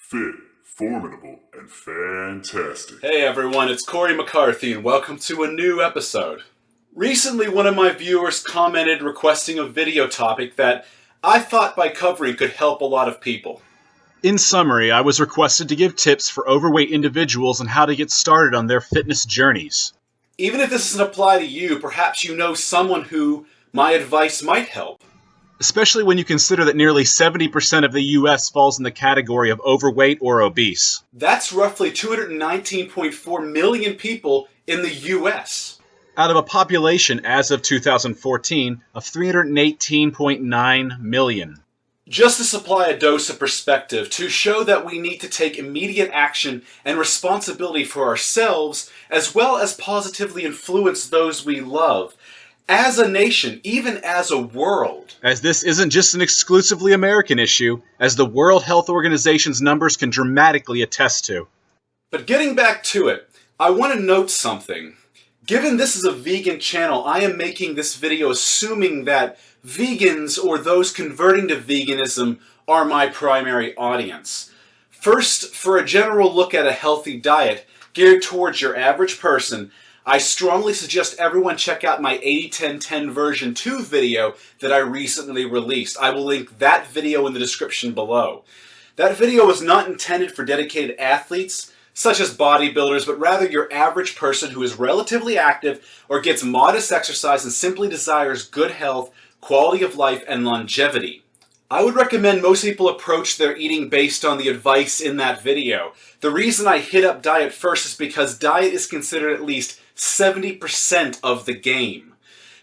fit, formidable, and fantastic. Hey everyone, it's Cory McCarthy and welcome to a new episode. Recently, one of my viewers commented requesting a video topic that I thought by covering could help a lot of people. In summary, I was requested to give tips for overweight individuals on how to get started on their fitness journeys. Even if this doesn't apply to you, perhaps you know someone who my advice might help. Especially when you consider that nearly 70% of the US falls in the category of overweight or obese. That's roughly 219.4 million people in the US. Out of a population, as of 2014, of 318.9 million. Just to supply a dose of perspective, to show that we need to take immediate action and responsibility for ourselves, as well as positively influence those we love, as a nation, even as a world. As this isn't just an exclusively American issue, as the World Health Organization's numbers can dramatically attest to. But getting back to it, I want to note something. Given this is a vegan channel, I am making this video assuming that vegans or those converting to veganism are my primary audience. First, for a general look at a healthy diet geared towards your average person, I strongly suggest everyone check out my 80-10-10 version 2 video that I recently released. I will link that video in the description below. That video was not intended for dedicated athletes, such as bodybuilders, but rather your average person who is relatively active or gets modest exercise and simply desires good health, quality of life, and longevity. I would recommend most people approach their eating based on the advice in that video. The reason I hit up diet first is because diet is considered at least 70% of the game.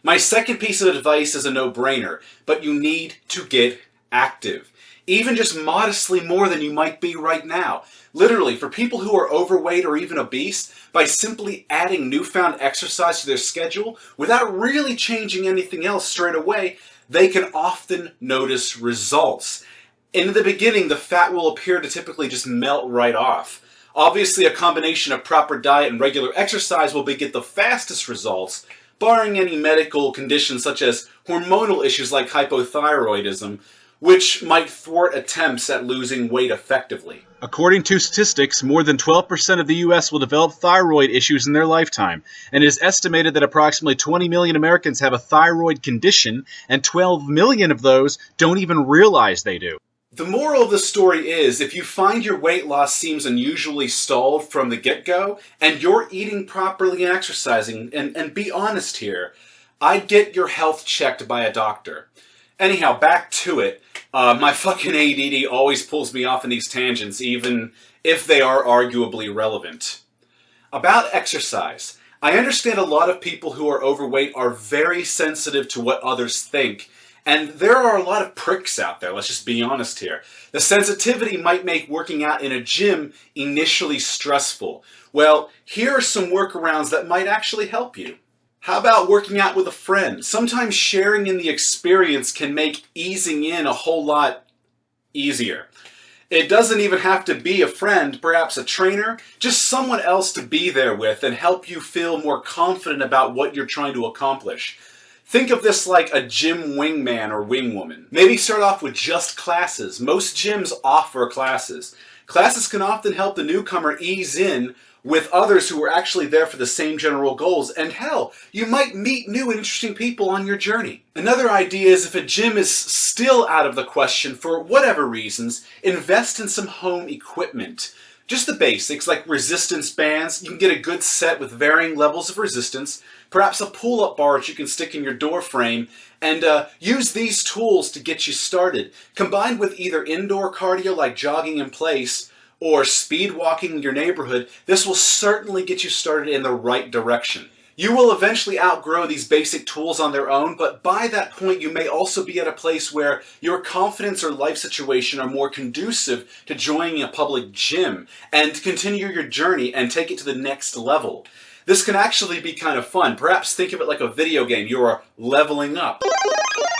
My second piece of advice is a no-brainer, but you need to get active. Even just modestly more than you might be right now. Literally, for people who are overweight or even obese, by simply adding newfound exercise to their schedule without really changing anything else straight away, they can often notice results. In the beginning, the fat will appear to typically just melt right off. Obviously, a combination of proper diet and regular exercise will get the fastest results, barring any medical conditions such as hormonal issues like hypothyroidism, which might thwart attempts at losing weight effectively. According to statistics, more than 12% of the U.S. will develop thyroid issues in their lifetime, and it is estimated that approximately 20 million Americans have a thyroid condition, and 12 million of those don't even realize they do. The moral of the story is, if you find your weight loss seems unusually stalled from the get-go, and you're eating properly and exercising, and be honest here, I'd get your health checked by a doctor. Anyhow, back to it. My fucking ADD always pulls me off in these tangents, even if they are arguably relevant. About exercise. I understand a lot of people who are overweight are very sensitive to what others think, and there are a lot of pricks out there, let's just be honest here. The sensitivity might make working out in a gym initially stressful. Well, here are some workarounds that might actually help you. How about working out with a friend? Sometimes sharing in the experience can make easing in a whole lot easier. It doesn't even have to be a friend, perhaps a trainer, just someone else to be there with and help you feel more confident about what you're trying to accomplish. Think of this like a gym wingman or wingwoman. Maybe start off with just classes. Most gyms offer classes. Classes can often help the newcomer ease in with others who are actually there for the same general goals, and hell, you might meet new and interesting people on your journey. Another idea is if a gym is still out of the question for whatever reasons, invest in some home equipment. Just the basics, like resistance bands. You can get a good set with varying levels of resistance, perhaps a pull-up bar that you can stick in your door frame, and use these tools to get you started. Combined with either indoor cardio like jogging in place, or speed walking in your neighborhood, this will certainly get you started in the right direction. You will eventually outgrow these basic tools on their own, but by that point you may also be at a place where your confidence or life situation are more conducive to joining a public gym and continue your journey and take it to the next level. This can actually be kind of fun. Perhaps think of it like a video game. You are leveling up.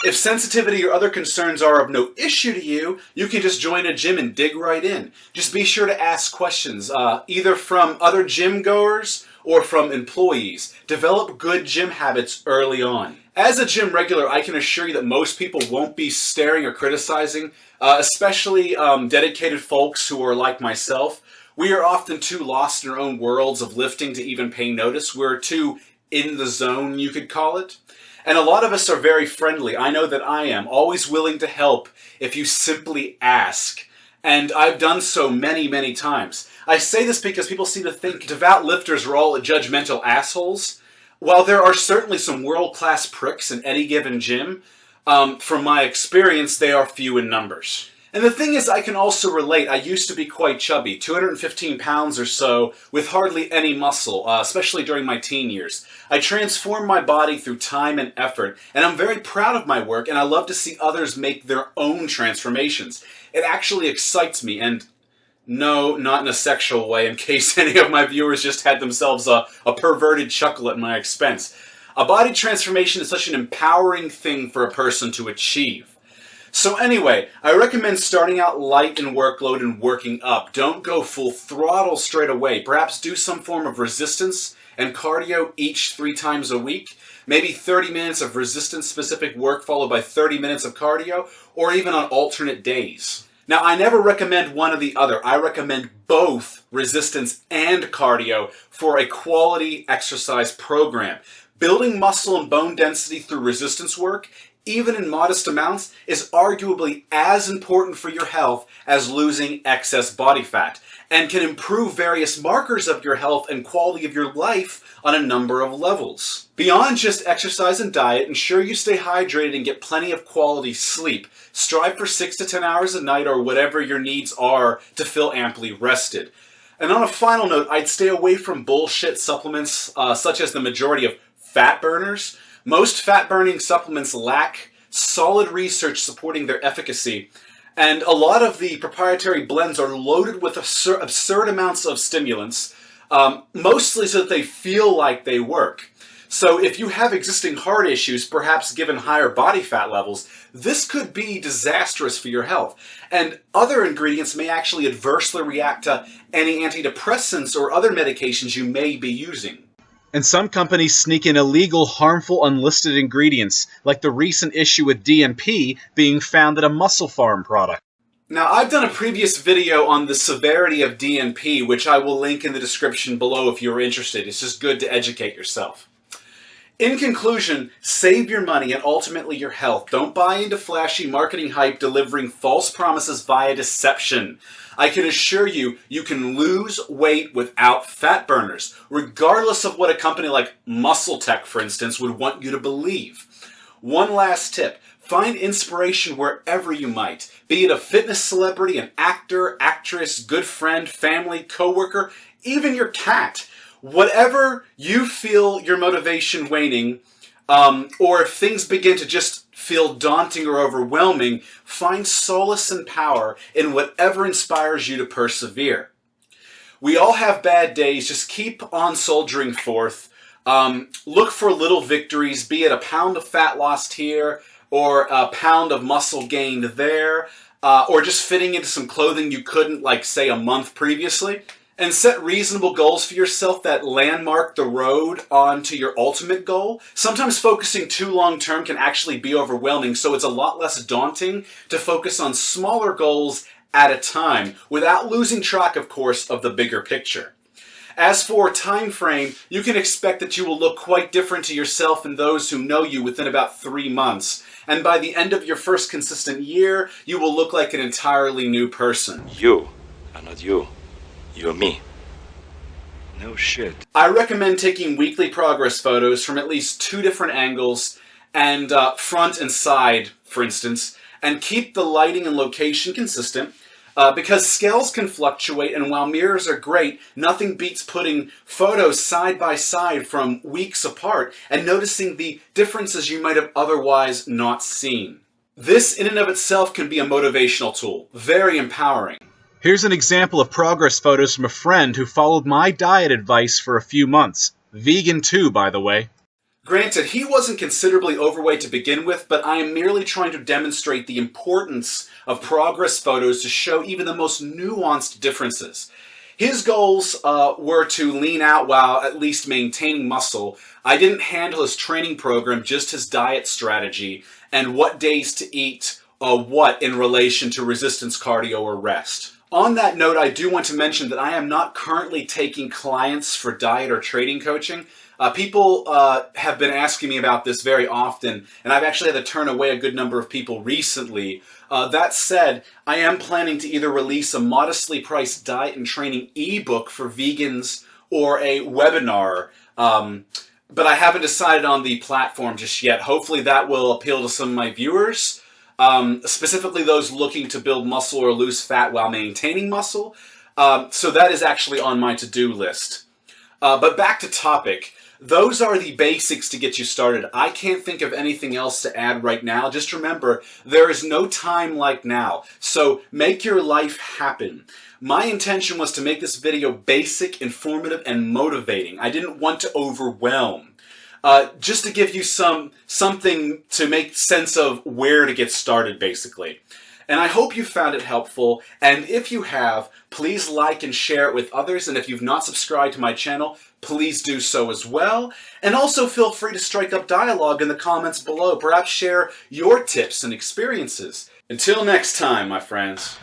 If sensitivity or other concerns are of no issue to you, you can just join a gym and dig right in. Just be sure to ask questions, either from other gym goers or from employees. Develop good gym habits early on. As a gym regular, I can assure you that most people won't be staring or criticizing, especially dedicated folks who are like myself. We are often too lost in our own worlds of lifting to even pay notice. We're too in the zone, you could call it. And a lot of us are very friendly. I know that I am, always willing to help if you simply ask. And I've done so many, many times. I say this because people seem to think devout lifters are all judgmental assholes. While there are certainly some world-class pricks in any given gym, from my experience, they are few in numbers. And the thing is, I can also relate. I used to be quite chubby, 215 pounds or so, with hardly any muscle, especially during my teen years. I transformed my body through time and effort, and I'm very proud of my work, and I love to see others make their own transformations. It actually excites me, and no, not in a sexual way, in case any of my viewers just had themselves a perverted chuckle at my expense. A body transformation is such an empowering thing for a person to achieve. So anyway, I recommend starting out light in workload and working up. Don't go full throttle straight away. Perhaps do some form of resistance and cardio each 3 times a week. Maybe 30 minutes of resistance-specific work followed by 30 minutes of cardio, or even on alternate days. Now, I never recommend one or the other. I recommend both resistance and cardio for a quality exercise program. Building muscle and bone density through resistance work, even in modest amounts, is arguably as important for your health as losing excess body fat, and can improve various markers of your health and quality of your life on a number of levels. Beyond just exercise and diet, ensure you stay hydrated and get plenty of quality sleep. Strive for 6 to 10 hours a night or whatever your needs are to feel amply rested. And on a final note, I'd stay away from bullshit supplements such as the majority of fat burners. Most fat-burning supplements lack solid research supporting their efficacy, and a lot of the proprietary blends are loaded with absurd amounts of stimulants, mostly so that they feel like they work. So if you have existing heart issues, perhaps given higher body fat levels, this could be disastrous for your health. And other ingredients may actually adversely react to any antidepressants or other medications you may be using. And some companies sneak in illegal, harmful, unlisted ingredients, like the recent issue with DNP being found in a Muscle Farm product. Now, I've done a previous video on the severity of DNP, which I will link in the description below if you're interested. It's just good to educate yourself. In conclusion, save your money and ultimately your health. Don't buy into flashy marketing hype delivering false promises via deception. I can assure you, you can lose weight without fat burners, regardless of what a company like Muscle Tech, for instance, would want you to believe. One last tip. Find inspiration wherever you might, be it a fitness celebrity, an actor, actress, good friend, family, coworker, even your cat. Whatever you feel your motivation waning, or if things begin to just feel daunting or overwhelming, find solace and power in whatever inspires you to persevere. We all have bad days. Just keep on soldiering forth. Look for little victories, be it a pound of fat lost here, or a pound of muscle gained there, or just fitting into some clothing you couldn't, like, say, a month previously. And set reasonable goals for yourself that landmark the road onto your ultimate goal. Sometimes focusing too long-term can actually be overwhelming, so it's a lot less daunting to focus on smaller goals at a time, without losing track, of course, of the bigger picture. As for time frame, you can expect that you will look quite different to yourself and those who know you within about 3 months. And by the end of your first consistent year, you will look like an entirely new person. You are not you. You and me. No shit. I recommend taking weekly progress photos from at least 2 different angles, and front and side, for instance, and keep the lighting and location consistent, because scales can fluctuate, and while mirrors are great, nothing beats putting photos side by side from weeks apart and noticing the differences you might have otherwise not seen. This in and of itself can be a motivational tool, very empowering. Here's an example of progress photos from a friend who followed my diet advice for a few months. Vegan too, by the way. Granted, he wasn't considerably overweight to begin with, but I am merely trying to demonstrate the importance of progress photos to show even the most nuanced differences. His goals were to lean out while at least maintaining muscle. I didn't handle his training program, just his diet strategy and what days to eat what in relation to resistance cardio or rest. On that note, I do want to mention that I am not currently taking clients for diet or training coaching. People have been asking me about this very often, and I've actually had to turn away a good number of people recently. That said, I am planning to either release a modestly priced diet and training ebook for vegans or a webinar, but I haven't decided on the platform just yet. Hopefully that will appeal to some of my viewers, specifically those looking to build muscle or lose fat while maintaining muscle. So that is actually on my to-do list. But back to topic. Those are the basics to get you started. I can't think of anything else to add right now. Just remember, there is no time like now. So make your life happen. My intention was to make this video basic, informative, and motivating. I didn't want to overwhelm. Just to give you something to make sense of where to get started, basically. And I hope you found it helpful, and if you have, please like and share it with others, and if you've not subscribed to my channel, please do so as well. And also feel free to strike up dialogue in the comments below. Perhaps share your tips and experiences. Until next time, my friends.